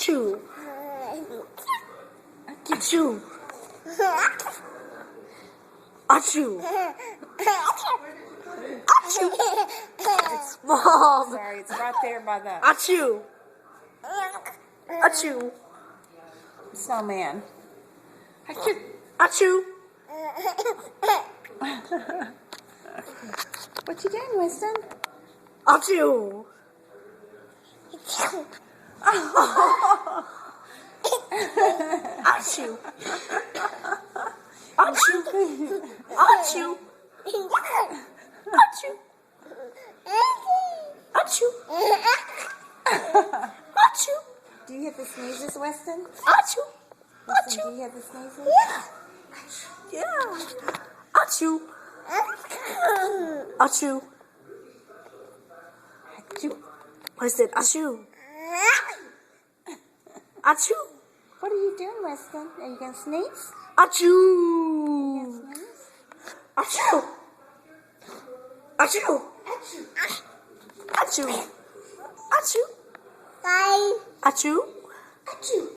Achoo. Achoo. Achoo. Achoo. Mom. Sorry, it's right there by the Achoo. Achoo. snowman. Achoo. What you doing, Winston? Achoo. Achoo. Achoo. Achoo. Achoo. Achoo. Achoo. Do you hit the sneezes, Weston? Achoo. Weston, do you hit the sneezes? Yeah. Achoo. Achoo. Achoo. I said achoo. Achoo. What are you doing, Weston? Are you going to sneeze? Achoo. Sneeze? Achoo. Achoo. Achoo. Achoo. Achoo. Achoo.